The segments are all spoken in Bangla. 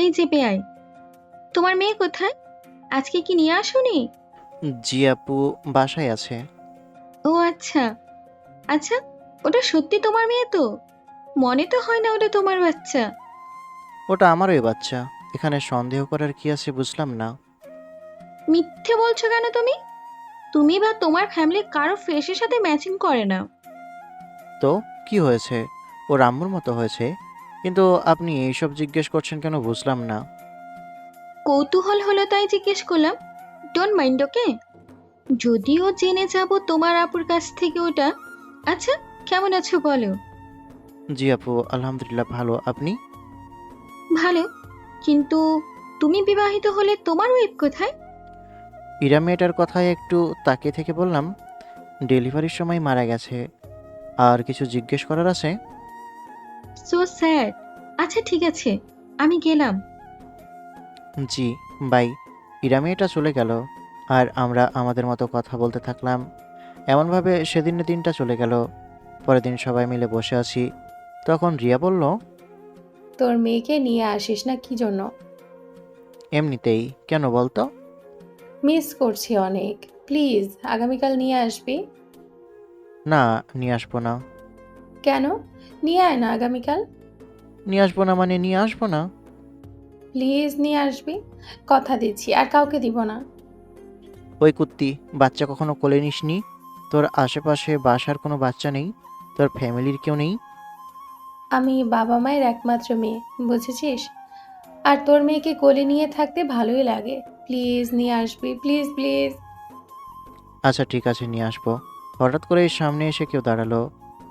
এই যে বেয়াই, তোমার মেয়ে কোথায়? আজকে কি নিয়ে আসোনি? জি আপু, বাসায় আছে। ও আচ্ছা। আচ্ছা, ওটা সত্যি তোমার মেয়ে তো? মনে তো হয় না ওটা তোমার বাচ্চা। ওটা আমারই বাচ্চা। এখানে সন্দেহ করার কি আছে বুঝলাম না। মিথ্যে বলছো কেন তুমি? তুমি বা তোমার ফ্যামিলি কারো ফেসের সাথে ম্যাচিং করে না। তো কি হয়েছে? ওর আম্মুর মতো হয়েছে। কিন্তু আপনি এইসব জিজ্ঞেস করছেন কেন বুঝলাম না। কৌতূহল হলো তাই জিজ্ঞেস করলাম। ডোন্ট মাইন্ড, ওকে? যদিও জেনে যাব তোমার আপুর কাছ থেকে ওটা। আচ্ছা, কেমন আছো বলো? জি আপু, আলহামদুলিল্লাহ ভালো। আপনি? ভালো। কিন্তু তুমি বিবাহিত হলে তোমার ওয়াইফ কোথায়? ইরা মেয়েটার কথায় একটু তাকিয়ে থেকে বললাম, ডেলিভারির সময় মারা গেছে। আর কিছু জিজ্ঞেস করার আছে? So sad. আচ্ছা ঠিক আছে, আমি গেলাম। জি, বাই। ইরা মেয়েটা চলে গেল। আর আমরা আমাদের মতো কথা বলতে থাকলাম। এমনভাবে সেদিনের দিনটা চলে গেল। পরের দিন সবাই মিলে বসে আছি। তখন রিয়া বলল, তোর মেয়েকে নিয়ে আসিস না কি জন্য? এমনিতেই। কেন বলতো? মিস করছি অনেক। প্লিজ আগামীকাল নিয়ে আসবি। না, নিয়ে আসবো না। কেন? নিয়ে আয় না আগামীকাল। নিয়ে আসবো না মানে নিয়ে আসবো না। প্লিজ নিয়ে আসবি। কথা দিচ্ছি আর কাউকে দিব না। ওই কুত্তি, বাচ্চা কখনো কোলে নিসনি? তোর আশেপাশে বাসার কোনো বাচ্চা নেই? তোর ফ্যামিলির কেউ নেই? আমি বাবা মায়ের একমাত্র মেয়ে, বুঝেছিস? আর তোর মেয়েকে কোলে নিয়ে থাকতে ভালোই লাগে। প্লিজ নিয়ে আসবি, প্লিজ প্লিজ। আচ্ছা ঠিক আছে, নিয়ে আসবো। হঠাৎ করে সামনে এসে কেউ দাঁড়ালো।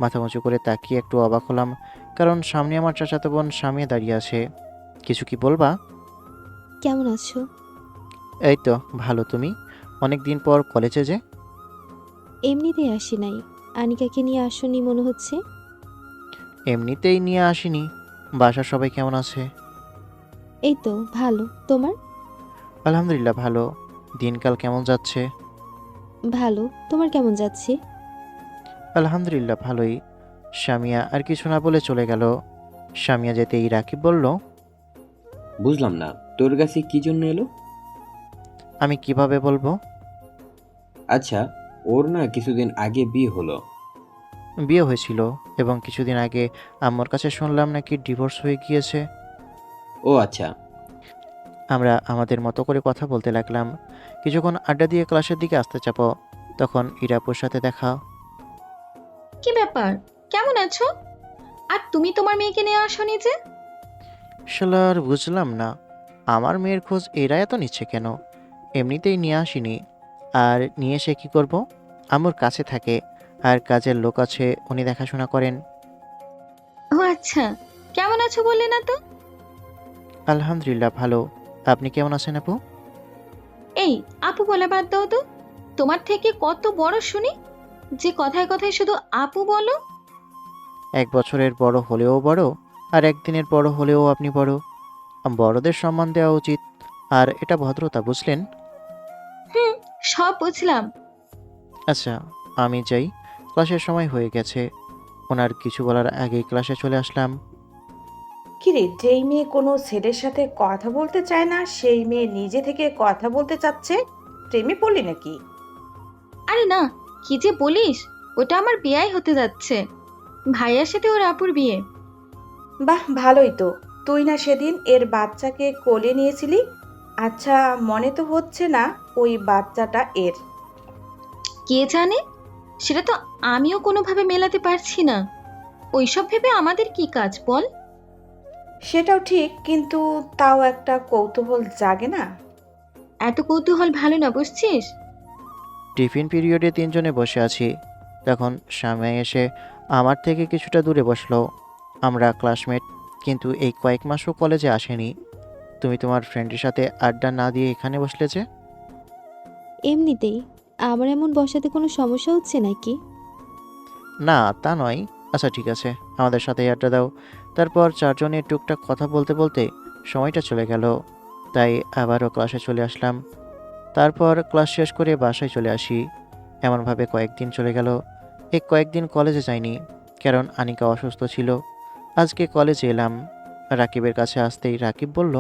মাথা উঁচু করে তাকিয়ে একটু অবাক হলাম, কারণ সামনে আমার চাচাতো বোন সামিয়া দাঁড়িয়ে আছে। কিছু কি বলবা? কেমন আছো? এই তো ভালো। তুমি? অনেক দিন পর কলেজে যে? এমনিতেই আসি নাই। আনিকাকে নিয়ে আসোনি মনে হচ্ছে। এমনিতেই নিয়ে আসিনি। বাসার সবাই কেমন আছে? এই তো ভালো। তোমার? আলহামদুলিল্লাহ ভালো। দিনকাল কেমন যাচ্ছে? ভালো। তোমার কেমন যাচ্ছে? আলহামদুলিল্লাহ ভালোই। সামিয়া আর কিছু না বলে চলে গেল। সামিয়া যেতেই রাকিব বলল, বুঝলাম না, তোর কাছে কি জন্য এলো? আমি কিভাবে বলবো? আচ্ছা, ওর না কিছুদিন আগে বিয়ে হলো। বিয়ে হয়েছিল, এবং কিছুদিন আগে আম্মুর কাছে শুনলাম নাকি ডিভোর্স হয়ে গিয়েছে। ও আচ্ছা। আমরা আমাদের মতো করে কথা বলতে লাগলাম। কিছুক্ষণ আড্ডা দিয়ে ক্লাসের দিকে আসতে চাপো, তখন ইরাপুর সাথে দেখা। কি ব্যাপার? কেমন আছো? আর তুমি তোমার মেয়েকে নিয়ে আসোনি যে? শালার বুঝলাম না, আমার মেয়ের খোঁজ এরা এত নিচ্ছে কেন? এমনিতেই নিয়ে আসিনি। আর নিয়ে এসে কি করব? আম্মুর কাছে থাকে, আর কাজের লোক আছে, উনি দেখাশোনা করেন। ও আচ্ছা, কেমন আছো বললে না তো? আলহামদুলিল্লাহ ভালো। আপনি কেমন আছেন আপু? এই, আপু বলে বাদ দাও তো। তোমার থেকে কত বড় শুনি, যে কথায় কথায় শুধু আপু বলো। 1 বছরের বড় হলেও বড়, আর একদিনের বড় হলেও আপনি বড়। বড়দের সম্মান দেওয়া উচিত। আর এটা ভদ্রতা, বুঝলেন? হুম, সব বুঝলাম। আচ্ছা, আমি যাই। ক্লাসের সময় হয়ে গেছে। ওনার কিছু বলার আগেই ক্লাসে চলে আসলাম। কিরে, যেই মেয়ে কোনো ছেলের সাথে কথা বলতে চায় না সেই মেয়ে নিজে থেকে কথা বলতে চাচ্ছে? প্রেমে পড়লি নাকি? আরে না, কি যে বলিস, ওটা আমার বিয়াই হতে যাচ্ছে। ভাইয়ার সাথে ওর আপুর বিয়ে। বাহ, ভালোই তো। তুই না সেদিন এর বাচ্চাকে কোলে নিয়েছিলি? আচ্ছা, মনে তো হচ্ছে না ওই বাচ্চাটা এর। কে জানে, সেটা তো আমিও কোনোভাবে মেলাতে পারছি না। ওইসব ভেবে আমাদের কি কাজ বল? সেটাও ঠিক, কিন্তু তাও একটা কৌতূহল জাগে না? এত কৌতূহল ভালো না, বুঝছিস? টিফিন পিরিয়ডে তিনজনে বসে আছি। তখন সামনে এসে আমার থেকে কিছুটা দূরে বসলো। আমরা ক্লাসমেট, কিন্তু এই কয়েক মাসও কলেজে আসেনি। তুমি তোমার ফ্রেন্ডের সাথে আড্ডা না দিয়ে এখানে বসলে যে? এমনিতেই। আমার এমন বসাতে কোনো সমস্যা হচ্ছে নাকি? না, তা নয়। আচ্ছা ঠিক আছে, আমাদের সাথে আড্ডা দাও। তারপর চারজনে টুকটাক কথা বলতে বলতে সময়টা চলে গেল। তাই আবারও ক্লাসে চলে আসলাম। তারপর ক্লাস শেষ করে বাসায় চলে আসি। এমনভাবে কয়েকদিন চলে গেল। এই কয়েকদিন কলেজে যাইনি, কারণ আনিকা অসুস্থ ছিল। আজকে কলেজে এলাম। রাকিবের কাছে আসতেই রাকিব বলল,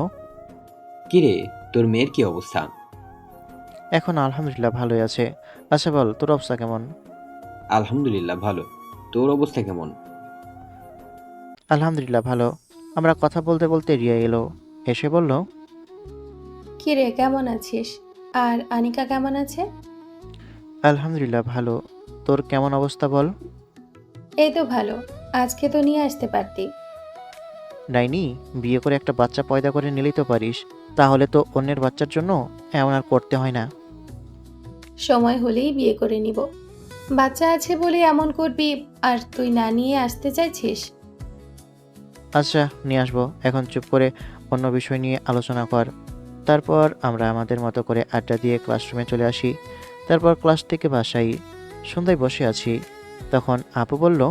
কিরে, তোর মেয়ের কি অবস্থা? এখন আলহামদুলিল্লাহ ভালোই আছে। আচ্ছা বল, তোর অবস্থা কেমন? আলহামদুলিল্লাহ ভালো। তোর অবস্থা কেমন? আলহামদুলিল্লাহ ভালো। আমরা কথা বলতে বলতে রিয়া এলো, এসে বলল, কি রে, কেমন আছিস? আর আনিকা কেমন আছে? আলহামদুলিল্লাহ ভালো। তোর কেমন অবস্থা বল? এই তো ভালো। আজকে তো নিয়ে আসতে পারতি। ডাইনি, বিয়ে করে একটা বাচ্চা পয়দা করে নিলেই তো পারিস। তাহলে তো অন্যের বাচ্চার জন্য এমন আর করতে হয় না। সময় হলেই বিয়ে করে নিব। বাচ্চা আছে বলে এমন করবি, আর তুই না নিয়ে আসতে চাইছিস? আচ্ছা, নিয়ে আসবো। এখন চুপ করে অন্য বিষয় নিয়ে আলোচনা কর। তারপর আমরা আমাদের মতো করে আড্ডা দিয়ে ক্লাসরুমে চলে আসি। তারপর ক্লাস থেকে বাসায় সন্ধ্যায় বসে আছি। তখন আপু বলল,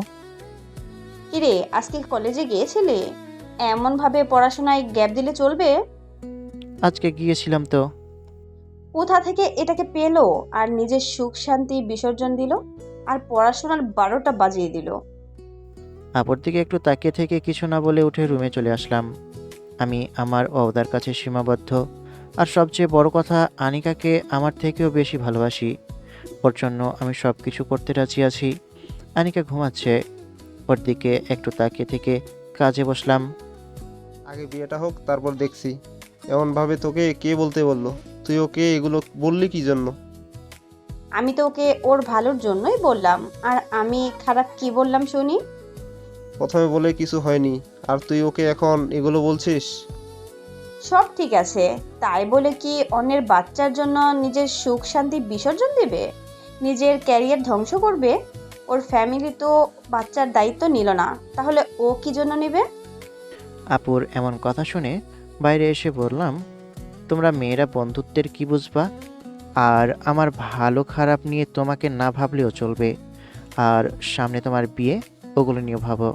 কিরে, আজকে কলেজে গিয়েছিলে? এমন ভাবে পড়াশোনায় গ্যাপ দিলে চলবে? আজকে গিয়েছিলাম তো। কোথা থেকে এটাকে পেলো আর নিজের সুখ শান্তি বিসর্জন দিল, আর পড়াশোনার 12টা বাজিয়ে দিল। আপুর দিকে একটু তাকিয়ে থেকে কিছু না বলে উঠে রুমে চলে আসলাম। আমি আমার ওদের কাছে সীমাবদ্ধ। আর সবচেয়ে বড় কথা, আনিকাকে আমার থেকেও বেশি ভালোবাসি। ওর জন্য আমি সব কিছু করতে রাজি আছি। আনিকা ঘুমাচ্ছে, ওর দিকে একটু তাকিয়ে থেকে কাজে বসলাম। আগে বিয়েটা হোক, তারপর দেখছি। এমনভাবে তোকে কে বলতে বললো? তুই ওকে এগুলো বললি কি জন্য? আমি তো ওকে ওর ভালোর জন্যই বললাম। আর আমি খারাপ কি বললাম শুনি? প্রথমে বলে কিছু হয়নি, আর তুই ওকে এখন এগুলো বলছিস? সব ঠিক আছে, তাই বলে কি অন্যের বাচ্চার জন্য নিজের সুখ শান্তি বিসর্জন দেবে? নিজের ক্যারিয়ার ধ্বংস করবে? ওর ফ্যামিলি তো বাচ্চার দায়িত্ব নিল না, তাহলে ও কি জন্য নেবে? আপুর এমন কথা শুনে বাইরে এসে বললাম, তোমরা মেয়েরা বন্ধুত্বের কি বুঝবা? আর আমার ভালো খারাপ নিয়ে তোমাকে না ভাবলেও চলবে। আর সামনে তোমার বিয়ে, ওগুলো নিয়ে ভাবো।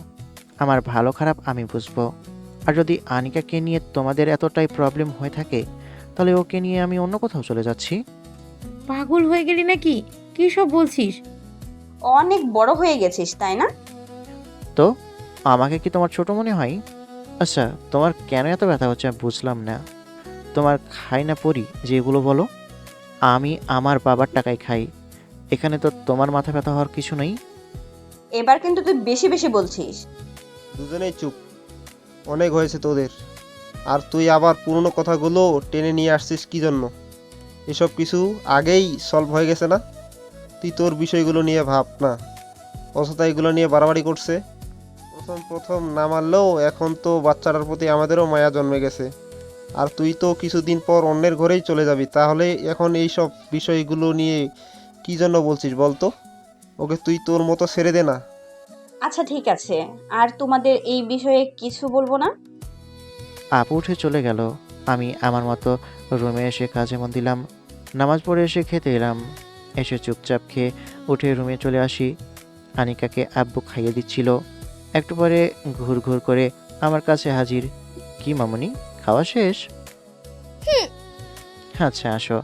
আমার ভালো খারাপ আমি বুঝবো। আর যদি আনিকাকে নিয়ে তোমাদের এতটাই প্রবলেম হয়ে থাকে, তাহলে ওকে নিয়ে আমি অন্য কোথাও চলে যাচ্ছি। পাগল হয়ে গেলি নাকি? কি সব বলছিস? অনেক বড় হয়ে গেছিস, তাই না? তো আমাকে কি তোমার ছোট মনে হয়? আচ্ছা, তোমার কেন এত ব্যথা হচ্ছে আমি বুঝলাম না। তোমার খাই না পড়ি যে এগুলো বলো? আমি আমার বাবার টাকায় খাই। এখানে তো তোমার মাথা ব্যথা হওয়ার কিছু নেই। এবার কিন্তু তুই বেশি বেশি বলছিস। দুজনেই চুপ। অনেক হয়েছে তোদের। আর তুই আবার পুরনো কথাগুলো টেনে নিয়ে আসছিস কি জন্য? এসব কিছু আগেই সলভ হয়ে গেছে না? তুই তোর বিষয়গুলো নিয়ে ভাব না। অযথা এগুলো নিয়ে বাড়াবাড়ি করছে। প্রথম প্রথম না মানলেও এখন তো বাচ্চাটার প্রতি আমাদেরও মায়া জন্মে গেছে। আর তুই তো কিছুদিন পর অন্যের ঘরেই চলে যাবি, তাহলে এখন এই সব বিষয়গুলো নিয়ে কি জন্য বলছিস বলতো? ওকে তুই তোর মতো ছেড়ে দে না। আচ্ছা ঠিক আছে, আর তোমাদের এই বিষয়ে কিছু বলবো না। আপু উঠে চলে গেল। আমি আমার মতো রুমে এসে কাজে মন দিলাম। নামাজ পড়ে এসে খেতে এলাম। এসে চুপচাপ খেয়ে উঠে রুমে চলে আসি। আনিকাকে আব্বু খাইয়ে দিচ্ছিল। একটু পরে ঘুর ঘুর করে আমার কাছে হাজির। কি মামুনি, খাওয়া শেষ? আচ্ছা আসো।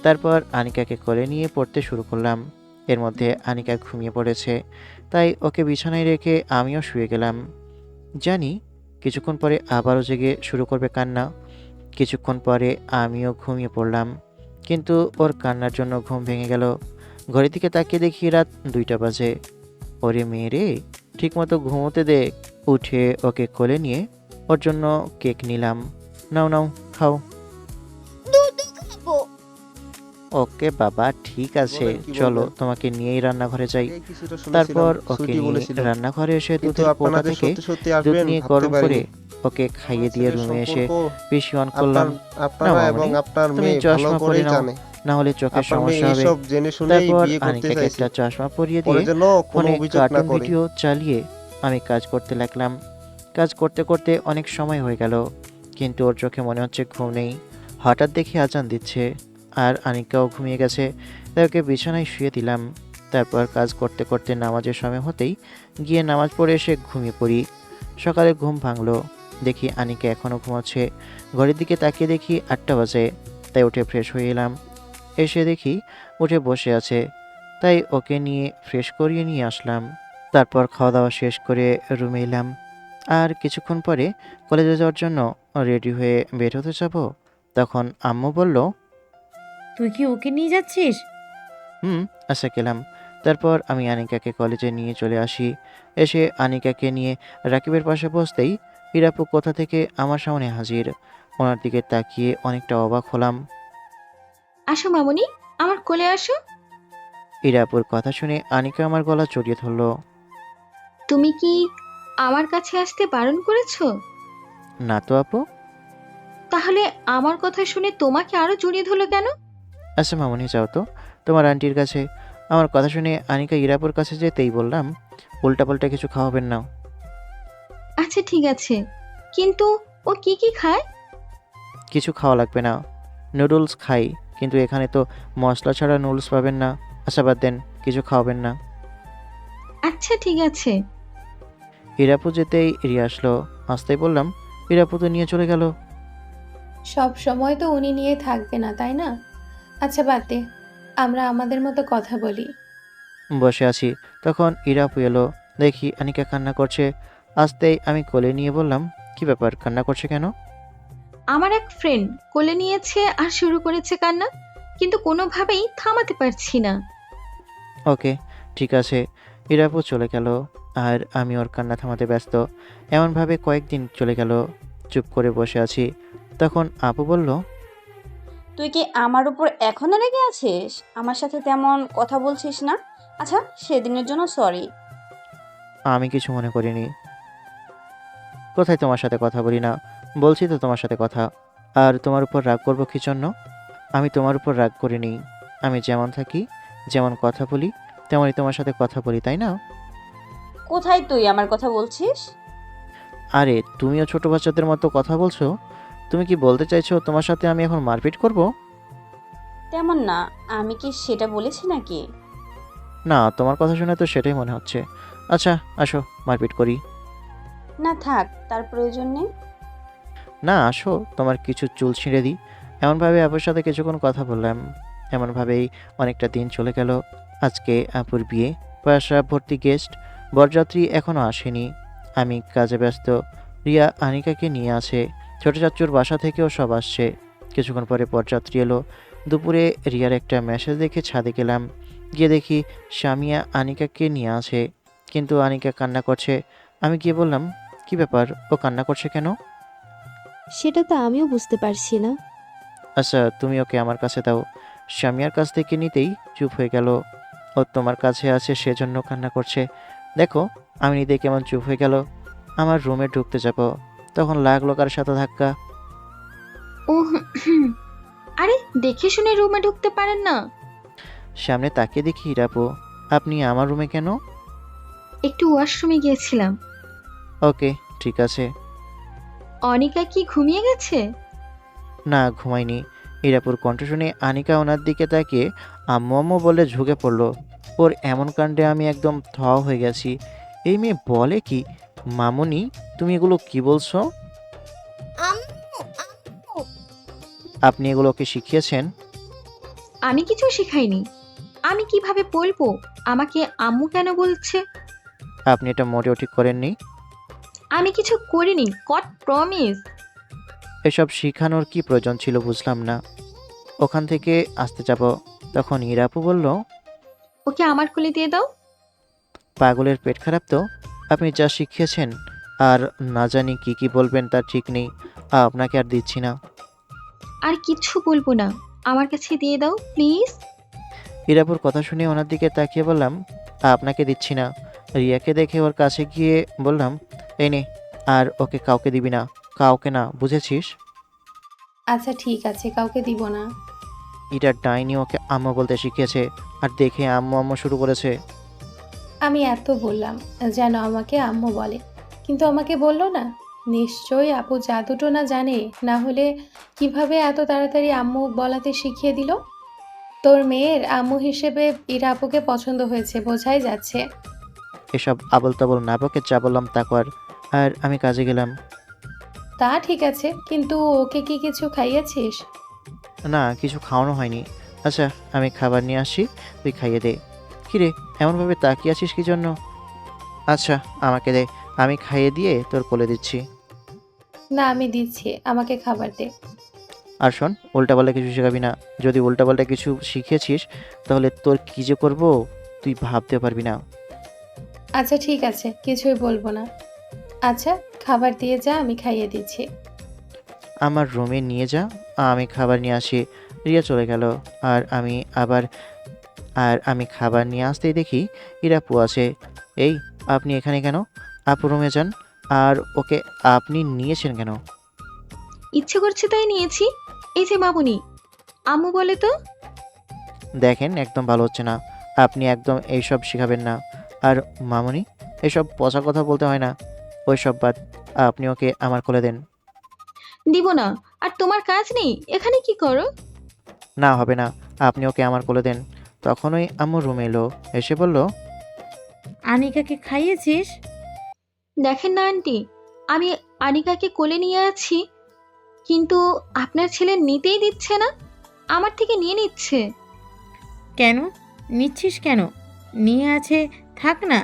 তারপর আনিকাকে কোলে নিয়ে পড়তে শুরু করলাম। এর মধ্যে আনিকা ঘুমিয়ে পড়েছে, তাই ওকে বিছানায় রেখে আমিও শুয়ে গেলাম। জানি কিছুক্ষণ পরে আবারও জেগে শুরু করবে কান্না। কিছুক্ষণ পরে আমিও ঘুমিয়ে পড়লাম, কিন্তু ওর কান্নার জন্য ঘুম ভেঙে গেল। ঘড়ির দিকে তাকিয়ে দেখি রাত 2টা বাজে। ওরে মেয়ে রে, ঠিকমতো ঘুমোতে দে। উঠে ওকে কোলে নিয়ে ওর জন্য কেক নিলাম। নাও নাও, খাও। ওকে বাবা, ঠিক আছে, বলেন, কি চলো বলবেন? তোমাকে নিয়েই রান্নাঘরে যাই। এই কিছুটা তারপর শুনেছিলাম, ওকে সুইটি নিয়ে বলেছিল। রান্নাঘরে এসে কিন্তু দুধের আপনারা কোটা যে থেকে সত্যি সত্যি দুধ আসবেন নিয়ে ভাবতে গরম করে পারিনি। ওকে খাইয়ে আমার দিয়ে ছেলের রুমে এসে সম্পর্ক পিসি অন করলাম। না আপনারা এবং মামনি, আপনার তুমি মেয়ে ভালো চশমা পরে করেই নাও, জানে। না হলে চোখের আপনার মেয়ে সমস্যা হবে। এইসব জেনে শুনেই তারপর বিয়ে করতে আনিকাকে চাইছে, একটা চশমা পরিয়ে পরে দিয়ে যেন কোনো ফোনে অভিযোগ না কার্টুন করে। ভিডিও চালিয়ে আমি কাজ করতে লাগলাম। কাজ করতে করতে অনেক সময় হয়ে গেল, কিন্তু ওর চোখে মনে হচ্ছে ঘুম নেই। হঠাৎ দেখি আজান দিচ্ছে, আর আনিকাও ঘুমিয়ে গেছে, তাই ওকে বিছানায় শুয়ে দিলাম। তারপর কাজ করতে করতে নামাজের সময় হতেই গিয়ে নামাজ পড়ে এসে ঘুমিয়ে পড়ি। সকালে ঘুম ভাঙলো, দেখি আনিকা এখনও ঘুমাচ্ছে। ঘড়ির দিকে তাকিয়ে দেখি 8টা বাজে, তাই উঠে ফ্রেশ হয়ে এলাম। এসে দেখি উঠে বসে আছে, তাই ওকে নিয়ে ফ্রেশ করিয়ে নিয়ে আসলাম। তারপর খাওয়া দাওয়া শেষ করে রুমে এলাম। আর কিছুক্ষণ পরে কলেজে যাওয়ার জন্য রেডি হয়ে বের হতে যাব, তখন আম্মু বলল, তুই কি ওকে নিয়ে যাচ্ছিস? হুম, আচ্ছা গেলাম। তারপর আমি আনিকাকে কলেজে নিয়ে চলে আসি। এসে আনিকাকে নিয়ে রাকিবের পাশে বসতেই ইরাপু কোথা থেকে আমার সামনে হাজির। ওনার দিকে তাকিয়ে অনেকটা অবাক হলাম। আসো মামুনি, আমার কোলে আসো। ইরাপুর কথা শুনে আনিকা আমার গলা জড়িয়ে ধরলো। তুমি কি আমার কাছে আসতে বারণ করেছো? না তো আপু। তাহলে আমার কথা শুনে তোমাকে আরো জড়িয়ে ধরলো কেন? আচ্ছা মামুনি, যাও তো তোমার আন্টির কাছে। আমার কথা শুনে আনিকা ইরাপুর কাছে যেতেই বললাম, উল্টাপাল্টা কিছু খাওয়াবেন না। আচ্ছা ঠিক আছে, কিন্তু ও কি কি খায়? কিছু খাওয়া লাগবে না, নুডলস খাই, কিন্তু এখানে তো মশলা ছাড়া নুডলস পাবেন না। আচ্ছা বাদ দেন, কিছু খাওয়াবেন না। আচ্ছা ঠিক আছে। ইরাপু যেতেই রিয়া আসলো। আসতেই বললাম, ইরাপু তো নিয়ে চলে গেল। সব সময় তো উনি নিয়ে থাকবে না, তাই না? আচ্ছা বাদ দে, আমরা আমাদের মতো কথা বলি। বসে আছি, তখন ইরাপু এলো। দেখি আনিকা কান্না করছে। আসতেই আমি কোলে নিয়ে বললাম, কি ব্যাপার, কান্না করছে কেন? আমার এক ফ্রেন্ড কোলে নিয়েছে আর শুরু করেছে কান্না, কিন্তু কোনোভাবেই থামাতে পারছি না। ওকে, ঠিক আছে। ইরাপু চলে গেল আর আমি ওর কান্না থামাতে ব্যস্ত। এমনভাবে কয়েকদিন চলে গেল। চুপ করে বসে আছি। তখন আপু বলল, তুই কি আমার উপর এখনো রেগে আছিস? আমার সাথে তেমন কথা বলছিস না। আচ্ছা, সেদিনের জন্য সরি। আমি কিছু মনে করিনি। কোথায় তোমার সাথে কথা বলি না? বলছি তো তোমার সাথে কথা। আর তোমার উপর রাগ করবো কি জন্য? আমি তোমার উপর রাগ করিনি। আমি যেমন থাকি, যেমন কথা বলি, তেমনই তোমার সাথে কথা বলি, তাই না? কোথায় তুই আমার কথা বলছিস? আরে তুমিও ছোট বাচ্চাদের মতো কথা বলছো। তুমি কি বলতে চাইছো তোমার সাথে আমি এখন মারপিট করব? তেমন না, আমি কি সেটা বলেছি নাকি? না, তোমার কথা শুনে তো সেটাই মনে হচ্ছে। আচ্ছা আসো, মারপিট করি। না থাক, তার প্রয়োজন নেই। না আসো, তোমার কিছু চুল ছিঁড়ে দিই। এমনভাবে আপুর সাথে কিছুক্ষণ কথা বললাম। এমনভাবেই অনেকটা দিন চলে গেল। আজকে আপুর বিয়ে, বাসা ভর্তি গেস্ট, বরযাত্রী এখনও আসেনি। আমি কাজে ব্যস্ত। রিয়া আনিকাকে নিয়ে আছে। ছোট চাচ্চুর বাসা থেকেও সব আসছে। কিছুক্ষণ পরে বরযাত্রী এলো। দুপুরে রিয়ার একটা মেসেজ দেখে ছাদে গেলাম। গিয়ে দেখি সামিয়া আনিকাকে নিয়ে আছে, কিন্তু আনিকা কান্না করছে। আমি গিয়ে বললাম, কি ব্যাপার, ও কান্না করছে কেন? সেটা তো আমিও বুঝতে পারছি না। আচ্ছা তুমি ওকে আমার কাছে দাও। স্বামীর কাছ থেকে নিতেই চুপ হয়ে গেল। ও তোমার কাছে আছে সেজন্য কান্না করছে। দেখো, আমি নিতেই কেমন চুপ হয়ে গেল। আমার রুমে ঢুকতে যাব, তখন লাগলো কার সাথে ধাক্কা। ও আরে দেখে শুনে রুমে ঢুকতে পারেন না? সামনে তাকিয়ে দেখি ইরাপু। আপনি আমার রুমে কেন? একটু ওয়াশরুমে গিয়েছিলাম। ওকে, ঠিক আছে। অনিকা কি ঘুমিয়ে গেছে? না, ঘুমাইনি। ইরাপুর কণ্ঠ শুনে আনিকা ওনার দিকে তাকিয়ে আম্মু আম্মু বলে ঝুঁকে পড়লো। ওর এমন কাণ্ডে আমি একদম থ হয়ে গেছি। এই মেয়ে বলে কি? মামুনি, তুমি এগুলো কি বলছো? আপনি এগুলো ওকে শিখিয়েছেন? আমি কিছু শেখাইনি। আমি কিভাবে বলবো আমাকে আম্মু কেন বলছে? আপনি এটা মোটেও ঠিক করেননি। আমি কিছু করিনি, গড প্রমিস। এসব শিখানোর কি প্রয়োজন ছিল বুঝলাম না। ওখান থেকে আসতে যাব, তখন ইরাপু বলল, ওকে আমার কোলে দিয়ে দাও। পাগলের পেট খারাপ তো। আপনি যা শিখিয়েছেন আর না জানি কি কি বলবেন তার ঠিক নেই। আপনাকে আর দিচ্ছি না। আর কিচ্ছু বলবো না, আমার কাছে দিয়ে দাও প্লিজ। ইরাপুর কথা শুনে ওনার দিকে তাকিয়ে বললাম, আপনাকে দিচ্ছি না। রিয়াকে দেখে ওর কাছে গিয়ে বললাম, এই নে, আর ওকে কাউকে দিবি না, কাউকে না, বুঝেছিস? আচ্ছা ঠিক আছে, কাউকে দিব না। এটা ডাইনি ওকে আম্মু বলতে শিখিয়েছে, আর দেখে আম্মু আম্মু শুরু করেছে। আমি এত বললাম যেন আমাকে আম্মু বলে, কিন্তু আমাকে বললো না। নিশ্চয়ই আপু জাদুটো না জানে, না হলে কিভাবে এত তাড়াতাড়ি আম্মু বলাতে শিখিয়ে দিল। তোর মেয়ের আম্মু হিসেবে ইরা আপুকে পছন্দ হয়েছে, বোঝাই যাচ্ছে। এসব আবল তাবল না বকে যা বললাম তা কর। আর আমি কাজে গেলাম। তা ঠিক আছে, কিন্তু ওকে কি কিছু খাইয়েছিস? না, কিছু খাওয়ানো হয়নি। আচ্ছা, আমি খাবার নিয়ে আসি, তুই খাইয়ে দে। কিরে, এমনভাবে তাকিয়ে আছিস কি জন্য? আচ্ছা আমাকে দে, আমি খাইয়ে দিয়ে তোর কোলে দিচ্ছি। না, আমি দিচ্ছি, আমাকে খাবার দে। আর শোন, উল্টাপাল্টা কিছু শেখাবি না। যদি উল্টাপাল্টা কিছু শিখেছিস তাহলে তোর কী যে করব তুই ভাবতে পারবি না। আচ্ছা ঠিক আছে, কিছুই বলবো না। আচ্ছা, খাবার দিয়ে যা, আমি খাইয়ে দিচ্ছি। আমার রুমে নিয়ে যা, আমি খাবার নিয়ে আসি। রিয়া চলে গেল। আর আমি আবার আমি খাবার নিয়ে আসতেই দেখি ইরাপু আছে। এই, আপনি এখানে কেন? আপু রুমে যান। আর ওকে আপনি নিয়েছেন কেন? ইচ্ছে করছে তাই নিয়েছি। এই যে মামুনি, আম্মু বলে তো। দেখেন, একদম ভালো হচ্ছে না। আপনি একদম এইসব শিখাবেন না। আর মামুনি, এসব পচা কথা বলতে হয় না। ওই সব বাদ, আপনি ওকে আমার কোলে দেন। দিব না। আর তোমার কাজ নেই, এখানে কি করো? না, হবে না। আপনি ওকে আমার কোলে দেন। তখনই আম্মু রুমে এলো, এসে বলল, আনিকাকে খাইয়েছিস? দেখেন না আন্টি, আমি আনিকাকে কোলে নিয়ে আছি, কিন্তু আপনার ছেলে নিতেই দিচ্ছে না, আমার থেকে নিয়ে নিচ্ছে। কেন নিচ্ছিস কেন? নিয়ে আছে, থাক না।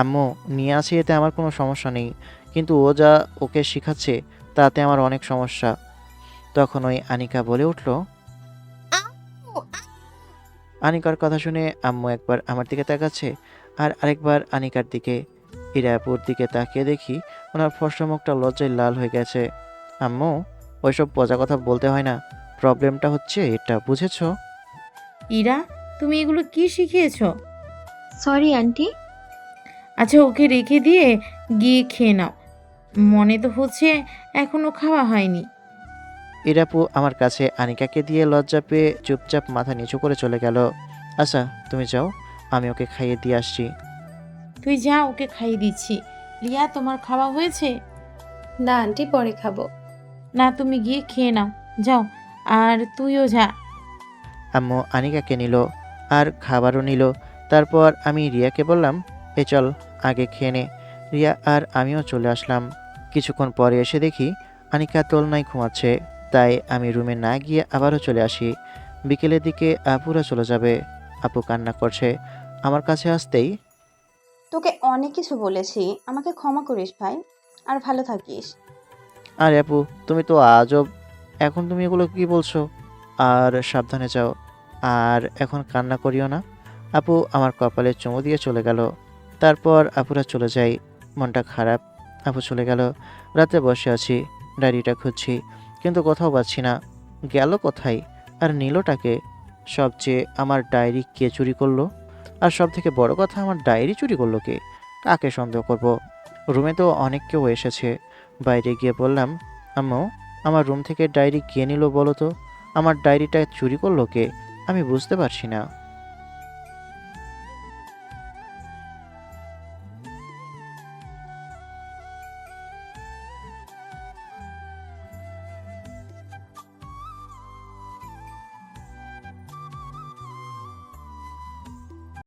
আম্মু নিয়ে আসি, এতে আমার কোনো সমস্যা নেই, কিন্তু ও যা ওকে শিখাচ্ছে তাতে আমার অনেক সমস্যা। তখন ওই আনিকা বলে উঠল। আনিকার কথা শুনে আম্মু একবার আমার দিকে তাকাচ্ছে আর আরেকবার আনিকার দিকে। ইরাপুর দিকে তাকিয়ে দেখি ওনার ফর্সা মুখটা লজ্জায় লাল হয়ে গেছে। আম্মু, ওইসব পচা কথা বলতে হয় না। প্রবলেমটা হচ্ছে এটা, বুঝেছো? ইরা, তুমি এগুলো কি শিখিয়েছো? Sorry aunty. আচ্ছা, ওকে রেখে দিয়ে গিয়ে খেয়ে নাও। মনে তো হচ্ছে এখনো খাওয়া হয়নি। ইরাপু আমার কাছে আনিকাকে দিয়ে লজ্জা পেয়ে চুপচাপ মাথা নিচু করে চলে গেল। আচ্ছা, তুমি যাও, আমি ওকে খাইয়ে দিয়ে আসছি। তুই যা, ওকে খাইয়ে দিচ্ছি। রিয়া, তোমার খাওয়া হয়েছে? না আন্টি, পরে খাবো। না, তুমি গিয়ে খেয়ে নাও, যাও। আর তুইও যা। আম্মু আনিকাকে নিল আর খাবারও নিল। তারপর আমি রিয়াকে বললাম, এ চল, আগে খেয়ে নে। রিয়া আর আমিও চলে আসলাম। কিছুক্ষণ পরে এসে দেখি আনিকা দোলনায় ঘুমাচ্ছে। তাই আমি রুমে না গিয়ে আবারও চলে আসি। বিকেলের দিকে আপুরা চলে যাবে। আপু কান্না করছে। আমার কাছে আসতেই, তোকে অনেক কিছু বলেছি, আমাকে ক্ষমা করিস ভাই। আর ভালো থাকিস। আরে আপু, তুমি তো আজব। এখন তুমি এগুলো কি বলছো? আর সাবধানে যাও। আর এখন কান্না করিও না। আপু আমার কপালে চুমু দিয়ে চলে গেল। তারপর আপুরা চলে যায়। মনটা খারাপ। আপু চলে গেল। রাতে বসে আছি, ডায়েরিটা খুঁজছি, কিন্তু কোথাও পাচ্ছি না। গেল কোথায়? আর নীলটাকে? সবচেয়ে আমার ডায়েরি কে চুরি করলো? আর সব থেকে বড় কথা, আমার ডায়েরি চুরি করলো কে? কাকে সন্দেহ করব? রুমে তো অনেক কেউ এসেছে। বাইরে গিয়ে বললাম, আম্মু, আমার রুম থেকে ডায়েরি কে নিল বলো তো? আমার ডায়েরিটা চুরি করলো কে? আমি বুঝতে পারছি না।